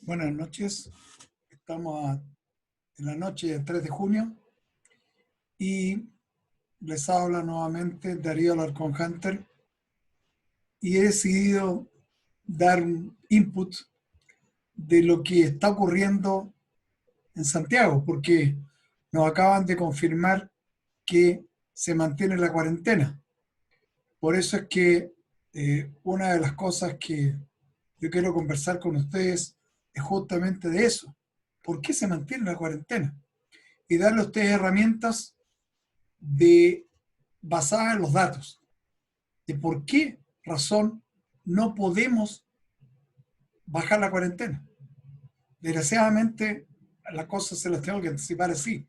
Buenas noches, en la noche del 3 de junio y les habla nuevamente Darío Alarcón Hunter y he decidido dar un input de lo que está ocurriendo en Santiago, porque nos acaban de confirmar que se mantiene la cuarentena. Por eso es que una de las cosas que yo quiero conversar con ustedes es justamente de eso. ¿Por qué se mantiene la cuarentena? Y darle a ustedes herramientas de, basadas en los datos, de por qué razón no podemos bajar la cuarentena. Desgraciadamente, las cosas se las tengo que anticipar así.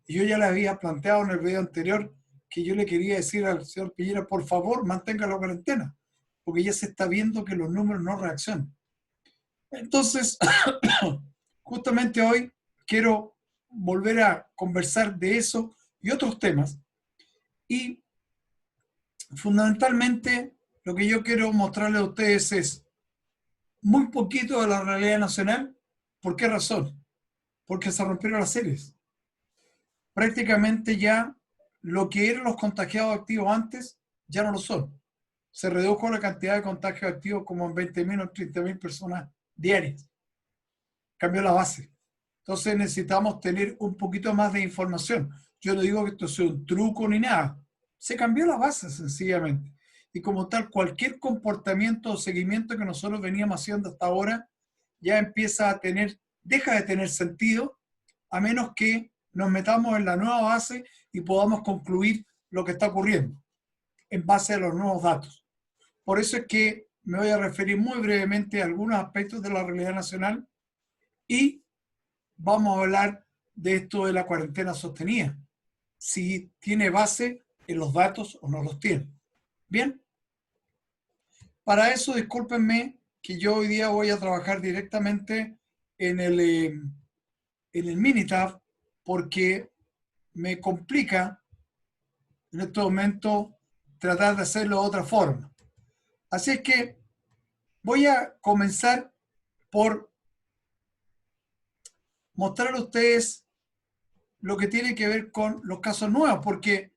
Y yo ya le había planteado en el video anterior que yo le quería decir al señor Piñera, por favor, mantenga la cuarentena, porque ya se está viendo que los números no reaccionan. Entonces, justamente hoy quiero volver a conversar de eso y otros temas. Y fundamentalmente lo que yo quiero mostrarles a ustedes es muy poquito de la realidad nacional. ¿Por qué razón? Porque se rompieron las series. Prácticamente ya lo que eran los contagiados activos antes ya no lo son. Se redujo la cantidad de contagios activos como en 20.000 o 30.000 personas diarias. Cambió la base. Entonces necesitamos tener un poquito más de información. Yo no digo que esto sea un truco ni nada. Se cambió la base sencillamente. Y como tal, cualquier comportamiento o seguimiento que nosotros veníamos haciendo hasta ahora ya empieza a tener, deja de tener sentido, a menos que nos metamos en la nueva base y podamos concluir lo que está ocurriendo en base a los nuevos datos. Por eso es que me voy a referir muy brevemente a algunos aspectos de la realidad nacional y vamos a hablar de esto de la cuarentena sostenida, si tiene base en los datos o no los tiene. Bien, para eso discúlpenme que yo hoy día voy a trabajar directamente en el Minitab porque me complica en este momento tratar de hacerlo de otra forma. Así es que voy a comenzar por mostrar a ustedes lo que tiene que ver con los casos nuevos, porque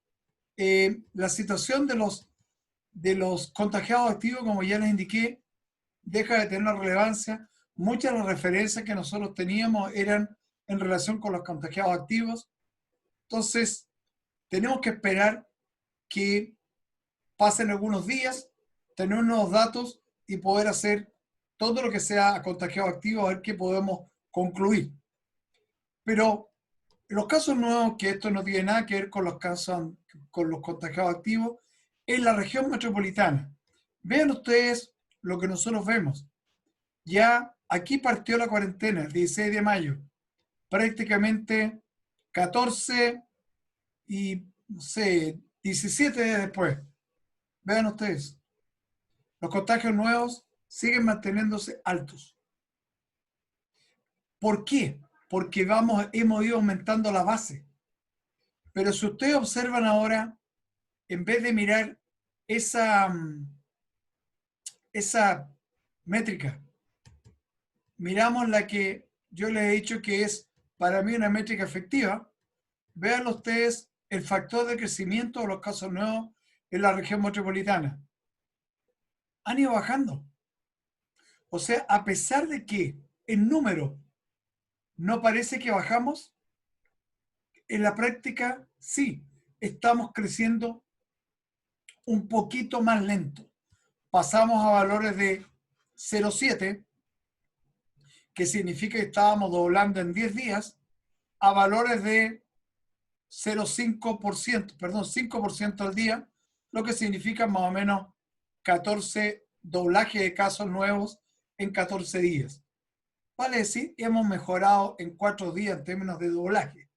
la situación de los contagiados activos, como ya les indiqué, deja de tener una relevancia. Muchas de las referencias que nosotros teníamos eran en relación con los contagiados activos. Entonces, tenemos que esperar que pasen algunos días, tener unos datos y poder hacer todo lo que sea contagiado activo, a ver qué podemos concluir. Pero los casos nuevos, que esto no tiene nada que ver con los casos, con los contagiados activos, en la región metropolitana. Vean ustedes lo que nosotros vemos. Ya aquí partió la cuarentena el 16 de mayo, prácticamente 14 y, no sé, 17 días después. Vean ustedes, los contagios nuevos siguen manteniéndose altos. ¿Por qué? Porque hemos ido aumentando la base. Pero si ustedes observan ahora, en vez de mirar esa, esa métrica, miramos la que yo les he dicho que es para mí una métrica efectiva. Vean ustedes el factor de crecimiento de los casos nuevos en la región metropolitana. Han ido bajando. O sea, a pesar de que en número no parece que bajamos, en la práctica sí, estamos creciendo un poquito más lento. Pasamos a valores de 0,7, que significa que estábamos doblando en 10 días, a valores de 0,5%, perdón, 5% al día, lo que significa más o menos 14 doblajes de casos nuevos en 14 días. Vale decir, hemos mejorado en 4 días en términos de doblaje.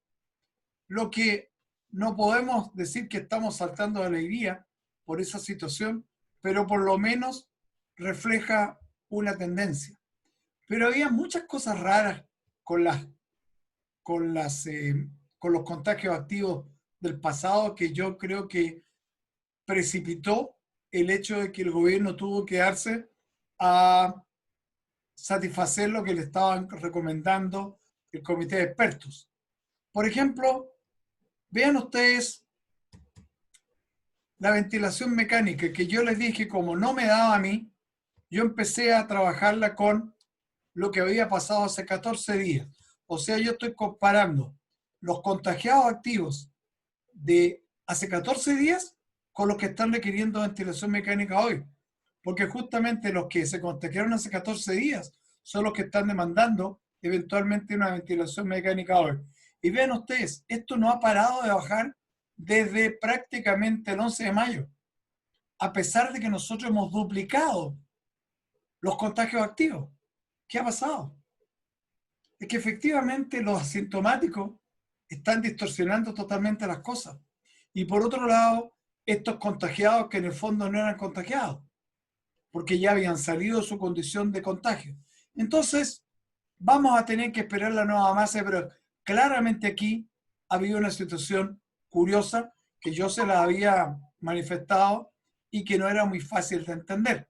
Lo que no podemos decir que estamos saltando de alegría por esa situación, pero por lo menos refleja una tendencia. Pero había muchas cosas raras con las, con las, con los contagios activos del pasado que yo creo que precipitó el hecho de que el gobierno tuvo que darse a satisfacer lo que le estaban recomendando el comité de expertos. Por ejemplo, vean ustedes la ventilación mecánica, que yo les dije, como no me daba a mí, yo empecé a trabajarla con lo que había pasado hace 14 días. O sea, yo estoy comparando los contagiados activos de hace 14 días con los que están requiriendo ventilación mecánica hoy. Porque justamente los que se contagiaron hace 14 días son los que están demandando eventualmente una ventilación mecánica hoy. Y vean ustedes, esto no ha parado de bajar desde prácticamente el 11 de mayo, a pesar de que nosotros hemos duplicado los contagios activos. ¿Qué ha pasado? Es que efectivamente los asintomáticos están distorsionando totalmente las cosas. Y por otro lado, estos contagiados que en el fondo no eran contagiados, porque ya habían salido de su condición de contagio. Entonces, vamos a tener que esperar la nueva masa, pero claramente aquí ha habido una situación curiosa que yo se la había manifestado y que no era muy fácil de entender.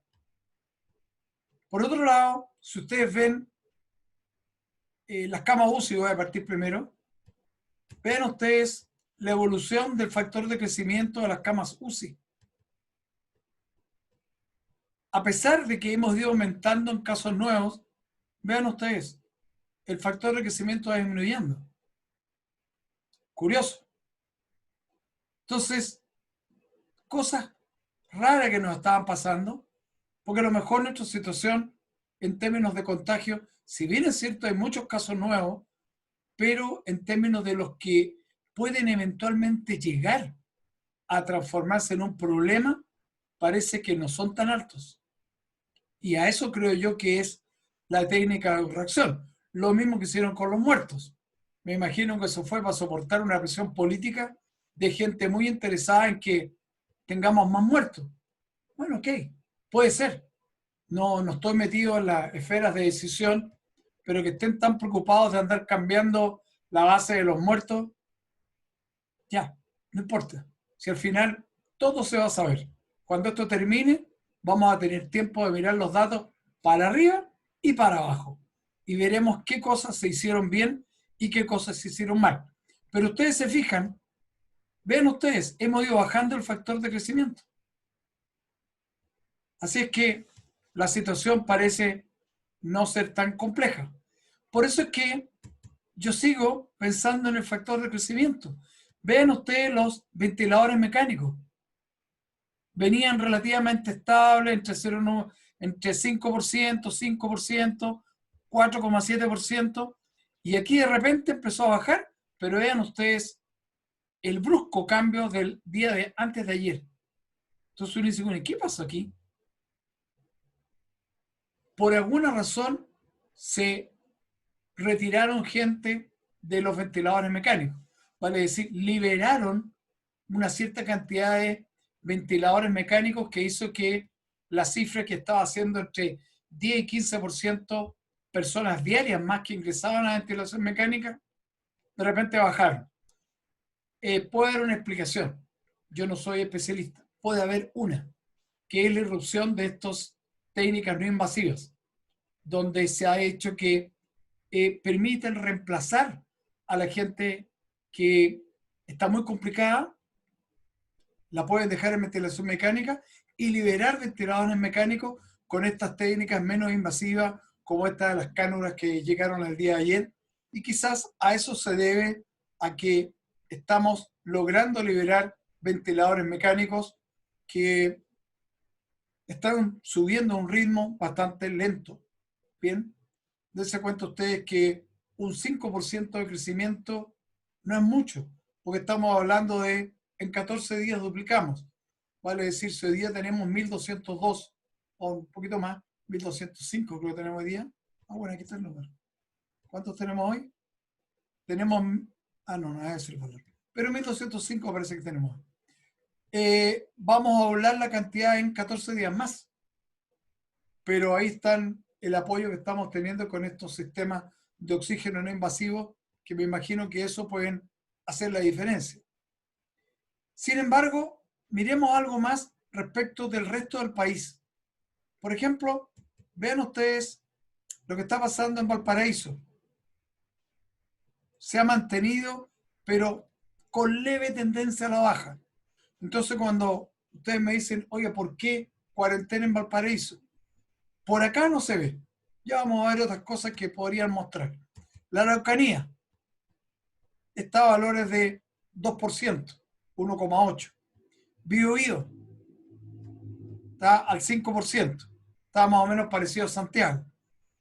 Por otro lado, si ustedes ven las camas UCI, voy a partir primero, vean ustedes la evolución del factor de crecimiento de las camas UCI. A pesar de que hemos ido aumentando en casos nuevos, vean ustedes, el factor de crecimiento va disminuyendo. Curioso. Entonces, cosas raras que nos estaban pasando, porque a lo mejor nuestra situación en términos de contagio, si bien es cierto hay muchos casos nuevos, pero en términos de los que pueden eventualmente llegar a transformarse en un problema, parece que no son tan altos. Y a eso creo yo que es la técnica de reacción. Lo mismo que hicieron con los muertos. Me imagino que eso fue para soportar una presión política de gente muy interesada en que tengamos más muertos. Bueno, ok, puede ser. No estoy metido en las esferas de decisión, pero que estén tan preocupados de andar cambiando la base de los muertos, ya, no importa. Si al final todo se va a saber. Cuando esto termine, vamos a tener tiempo de mirar los datos para arriba y para abajo. Y veremos qué cosas se hicieron bien y qué cosas se hicieron mal. Pero ustedes se fijan, vean ustedes, hemos ido bajando el factor de crecimiento. Así es que la situación parece no ser tan compleja. Por eso es que yo sigo pensando en el factor de crecimiento. Vean ustedes los ventiladores mecánicos. Venían relativamente estables entre 0, entre 5%, 5%, 4,7%, y aquí de repente empezó a bajar, pero vean ustedes el brusco cambio del día de antes de ayer. Entonces uno dice, bueno, ¿qué pasó aquí? Por alguna razón se retiraron gente de los ventiladores mecánicos. Vale decir, liberaron una cierta cantidad de ventiladores mecánicos que hizo que la cifra que estaba haciendo entre 10 y 15% personas diarias más que ingresaban a la ventilación mecánica, de repente bajaron. Puede haber una explicación. Yo no soy especialista. Puede haber una, que es la irrupción de estas técnicas no invasivas, donde se ha hecho que permiten reemplazar a la gente que está muy complicada, la pueden dejar en ventilación mecánica y liberar ventiladores mecánicos con estas técnicas menos invasivas como esta de las cánulas que llegaron el día de ayer. Y quizás a eso se debe a que estamos logrando liberar ventiladores mecánicos que están subiendo a un ritmo bastante lento. Bien, dense cuenta ustedes que un 5% de crecimiento no es mucho, porque estamos hablando de en 14 días duplicamos. Vale decir, si hoy día tenemos 1202 o un poquito más, 1205 creo que tenemos hoy día. Ah, bueno, aquí está el número. ¿Cuántos tenemos hoy? Tenemos, no es el valor. Pero 1205 parece que tenemos. Vamos a doblar la cantidad en 14 días más. Pero ahí están el apoyo que estamos teniendo con estos sistemas de oxígeno no invasivos, que me imagino que eso pueden hacer la diferencia. Sin embargo, miremos algo más respecto del resto del país. Por ejemplo, vean ustedes lo que está pasando en Valparaíso. Se ha mantenido, pero con leve tendencia a la baja. Entonces, cuando ustedes me dicen, oye, ¿por qué cuarentena en Valparaíso? Por acá no se ve. Ya vamos a ver otras cosas que podrían mostrar. La Araucanía está a valores de 2%, 1,8%. Biobío está al 5%. Está más o menos parecido a Santiago,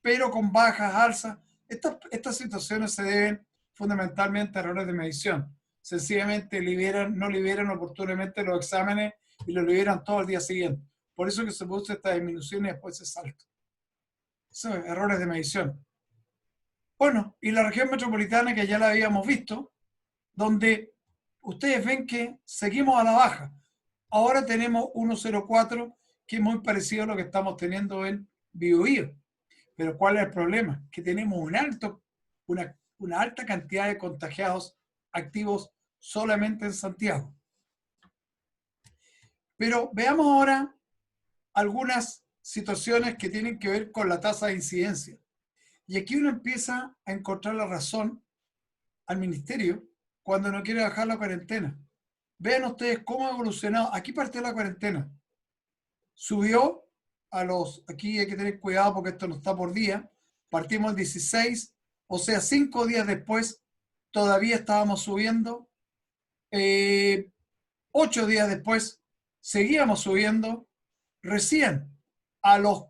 pero con bajas, alzas. Estas situaciones se deben fundamentalmente a errores de medición. Sencillamente no liberan oportunamente los exámenes y los liberan todo el día siguiente. Por eso que se produce esta disminución y después se salta. Eso es errores de medición. Bueno, y la región metropolitana que ya la habíamos visto, donde ustedes ven que seguimos a la baja. Ahora tenemos 1,04, que es muy parecido a lo que estamos teniendo en Biobío. Pero ¿cuál es el problema? Que tenemos una alta cantidad de contagiados activos solamente en Santiago. Pero veamos ahora algunas situaciones que tienen que ver con la tasa de incidencia. Y aquí uno empieza a encontrar la razón al ministerio cuando no quiere bajar la cuarentena. Vean ustedes cómo ha evolucionado. Aquí partió la cuarentena. Subió aquí hay que tener cuidado porque esto no está por día. Partimos el 16, o sea, 5 días después todavía estábamos subiendo. 8 días después seguíamos subiendo. Recién a los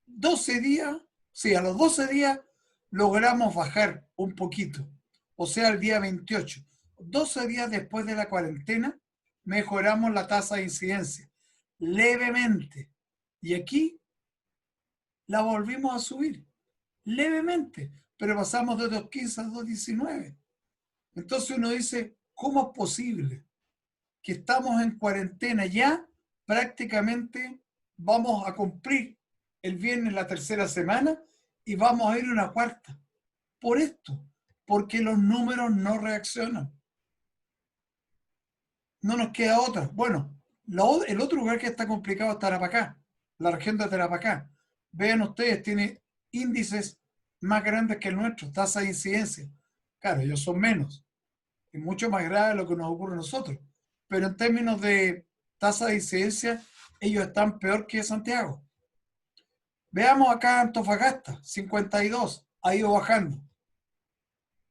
12 días, sí, a los 12 días logramos bajar un poquito, o sea, el día 28. 12 días después de la cuarentena, mejoramos la tasa de incidencia, levemente. Y aquí la volvimos a subir, levemente, pero pasamos de 2,15 a 2,19. Entonces uno dice, ¿cómo es posible que estamos en cuarentena ya? Prácticamente vamos a cumplir el viernes la tercera semana y vamos a ir una cuarta. Por esto, porque los números no reaccionan. No nos queda otra. Bueno, el otro lugar que está complicado es Tarapacá, la región de Tarapacá. Vean ustedes, tiene índices más grandes que el nuestro, tasa de incidencia. Claro, ellos son menos, es mucho más grave lo que nos ocurre a nosotros. Pero en términos de tasa de incidencia, ellos están peor que Santiago. Veamos acá Antofagasta, 52, ha ido bajando.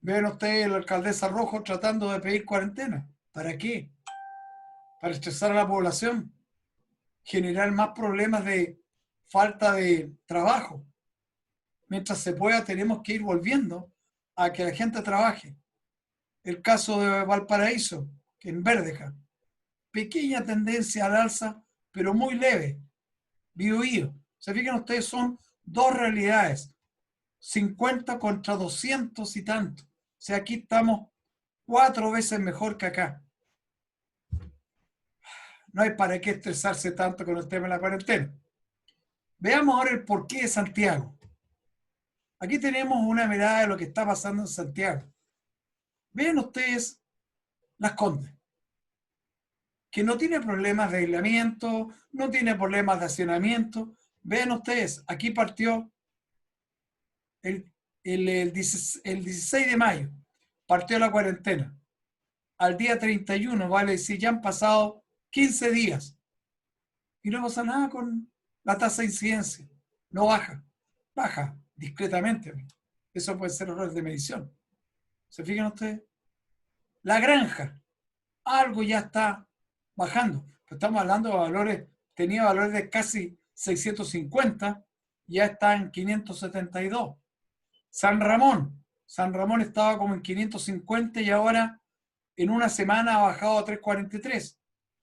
Vean ustedes la alcaldesa Rojo tratando de pedir cuarentena. ¿Para qué? Para estresar a la población, generar más problemas de falta de trabajo. Mientras se pueda, tenemos que ir volviendo a que la gente trabaje. El caso de Valparaíso, que en Verdeja, pequeña tendencia al alza, pero muy leve. Biobío. Se fijan ustedes, son dos realidades. 50 contra 200 y tanto. O sea, aquí estamos 4 veces mejor que acá. No hay para qué estresarse tanto con el tema de la cuarentena. Veamos ahora el porqué de Santiago. Aquí tenemos una mirada de lo que está pasando en Santiago. Vean ustedes Las Condes, que no tiene problemas de aislamiento, no tiene problemas de hacinamiento. Vean ustedes, aquí partió el 16 de mayo, partió la cuarentena. Al día 31, vale decir, ya han pasado 15 días y no pasa nada con la tasa de incidencia. No baja, baja discretamente. Eso puede ser errores de medición. ¿Se fijan ustedes? La Granja, algo ya está bajando. Estamos hablando de valores, tenía valores de casi 650, ya está en 572. San Ramón estaba como en 550 y ahora en una semana ha bajado a 343.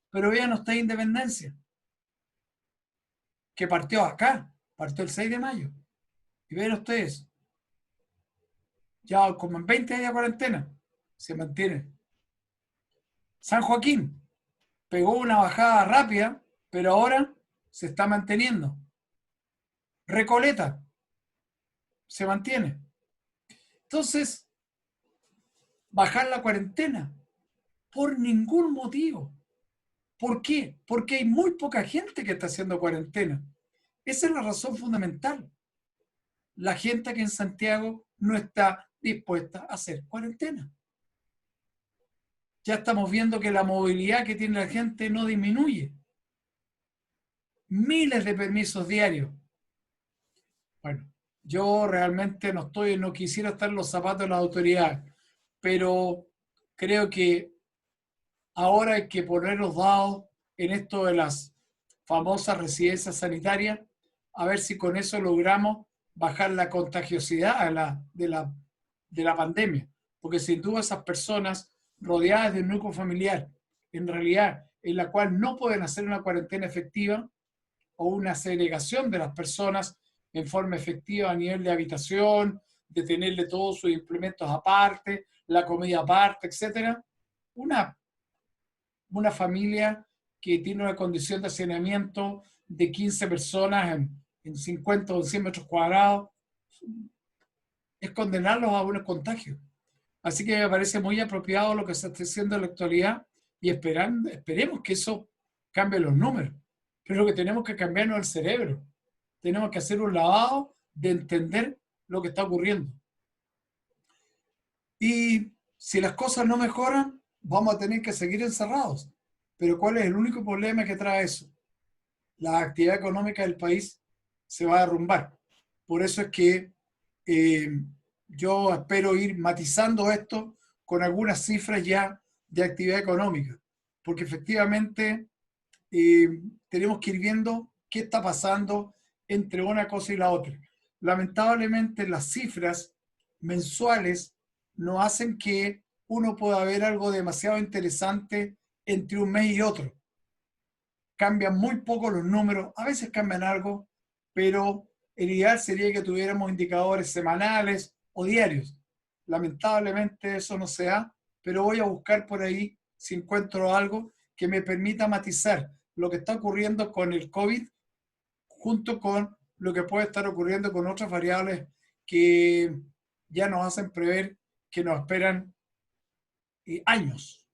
Pero vean ustedes Independencia, que partió acá, partió el 6 de mayo. Y vean ustedes, ya como en 20 días de cuarentena, se mantiene. San Joaquín pegó una bajada rápida, pero ahora se está manteniendo. Recoleta se mantiene. Entonces, bajar la cuarentena por ningún motivo. ¿Por qué? Porque hay muy poca gente que está haciendo cuarentena. Esa es la razón fundamental. la gente aquí en Santiago no está dispuesta a hacer cuarentena. Ya estamos viendo que la movilidad que tiene la gente no disminuye. Miles de permisos diarios. Bueno, yo realmente no quisiera estar en los zapatos de las autoridades, pero creo que ahora hay que poner los dados en esto de las famosas residencias sanitarias, a ver si con eso logramos bajar la contagiosidad de la pandemia. Porque sin duda esas personas rodeadas de un núcleo familiar, en realidad en la cual no pueden hacer una cuarentena efectiva o una segregación de las personas en forma efectiva a nivel de habitación, de tenerle todos sus implementos aparte, la comida aparte, etcétera. Una una familia que tiene una condición de hacinamiento de 15 personas en 50 o 100 metros cuadrados, es condenarlos a un contagio. Así que me parece muy apropiado lo que se está haciendo en la actualidad y esperemos que eso cambie los números. Pero lo que tenemos que cambiar no es el cerebro. Tenemos que hacer un lavado de entender lo que está ocurriendo. Y si las cosas no mejoran, vamos a tener que seguir encerrados. Pero ¿cuál es el único problema que trae eso? La actividad económica del país se va a derrumbar. Por eso es que eh, yo espero ir matizando esto con algunas cifras ya de actividad económica, porque efectivamente tenemos que ir viendo qué está pasando entre una cosa y la otra. Lamentablemente las cifras mensuales no hacen que uno pueda ver algo demasiado interesante entre un mes y otro. Cambian muy poco los números, a veces cambian algo, pero el ideal sería que tuviéramos indicadores semanales o diarios. Lamentablemente eso no se da, pero voy a buscar por ahí si encuentro algo que me permita matizar lo que está ocurriendo con el COVID junto con lo que puede estar ocurriendo con otras variables que ya nos hacen prever que nos esperan años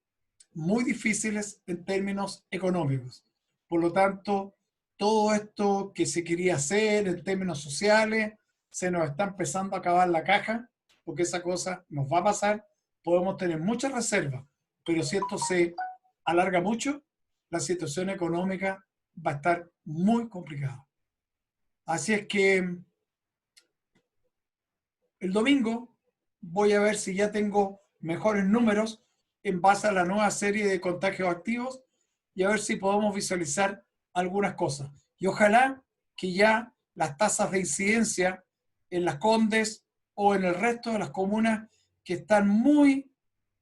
muy difíciles en términos económicos. Por lo tanto, todo esto que se quería hacer en términos sociales se nos está empezando a acabar la caja, porque esa cosa nos va a pasar. Podemos tener muchas reservas, pero si esto se alarga mucho, la situación económica va a estar muy complicada. Así es que el domingo voy a ver si ya tengo mejores números en base a la nueva serie de contagios activos y a ver si podemos visualizar algunas cosas. Y ojalá que ya las tasas de incidencia en Las Condes o en el resto de las comunas que están muy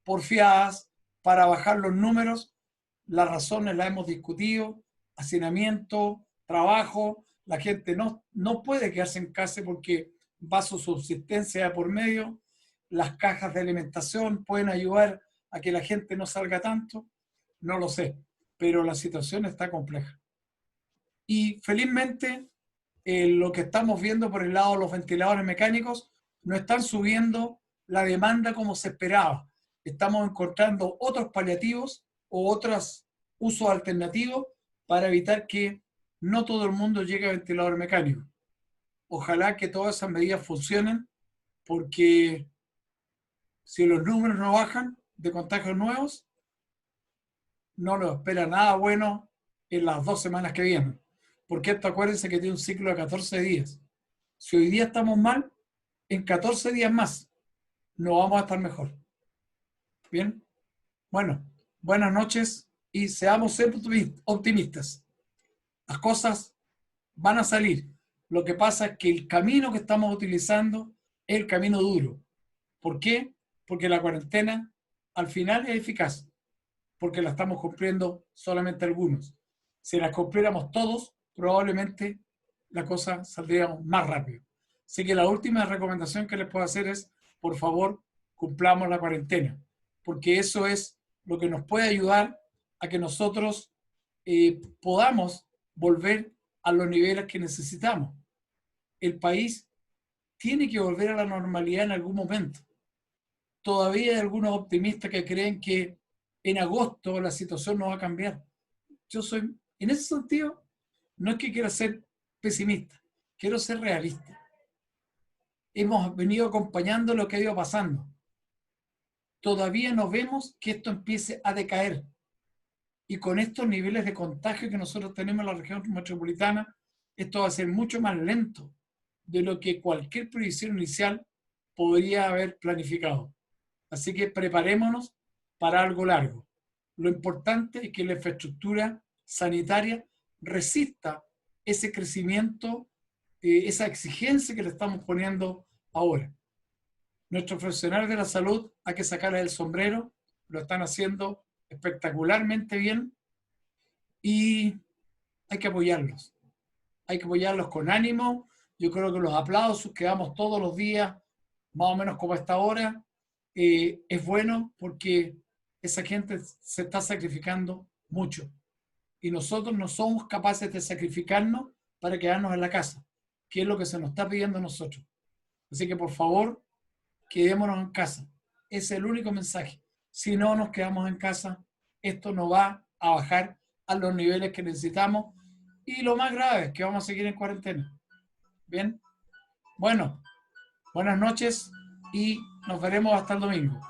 porfiadas para bajar los números, las razones las hemos discutido, hacinamiento, trabajo, la gente no puede quedarse en casa porque va su subsistencia por medio, las cajas de alimentación pueden ayudar a que la gente no salga tanto, no lo sé, pero la situación está compleja. Y felizmente lo que estamos viendo por el lado de los ventiladores mecánicos no están subiendo la demanda como se esperaba. Estamos encontrando otros paliativos o otros usos alternativos para evitar que no todo el mundo llegue a ventilador mecánico. Ojalá que todas esas medidas funcionen, porque si los números no bajan de contagios nuevos, no nos espera nada bueno en las 2 semanas que vienen. Porque esto acuérdense que tiene un ciclo de 14 días. Si hoy día estamos mal, en 14 días más no vamos a estar mejor. Bien, bueno, buenas noches y seamos siempre optimistas. Las cosas van a salir. Lo que pasa es que el camino que estamos utilizando es el camino duro. ¿Por qué? Porque la cuarentena al final es eficaz, porque la estamos cumpliendo solamente algunos. Si la cumpliéramos todos, probablemente la cosa saldría más rápido. Así que la última recomendación que les puedo hacer es, por favor, cumplamos la cuarentena, porque eso es lo que nos puede ayudar a que nosotros podamos volver a los niveles que necesitamos. El país tiene que volver a la normalidad en algún momento. Todavía hay algunos optimistas que creen que en agosto la situación no va a cambiar. Yo soy, en ese sentido, no es que quiera ser pesimista, quiero ser realista. hemos venido acompañando lo que ha ido pasando. Todavía no vemos que esto empiece a decaer. Y con estos niveles de contagio que nosotros tenemos en la región metropolitana, esto va a ser mucho más lento de lo que cualquier previsión inicial podría haber planificado. Así que preparémonos para algo largo. Lo importante es que la infraestructura sanitaria resista ese crecimiento, esa exigencia que le estamos poniendo ahora. Nuestros profesionales de la salud hay que sacarles el sombrero, lo están haciendo espectacularmente bien y hay que apoyarlos. Hay que apoyarlos con ánimo. Yo creo que los aplausos que damos todos los días, más o menos como a esta hora, es bueno porque esa gente se está sacrificando mucho. Y nosotros no somos capaces de sacrificarnos para quedarnos en la casa, que es lo que se nos está pidiendo a nosotros. Así que por favor, quedémonos en casa. Ese es el único mensaje. Si no nos quedamos en casa, esto no va a bajar a los niveles que necesitamos. Y lo más grave es que vamos a seguir en cuarentena. Bien, bueno, buenas noches y nos veremos hasta el domingo.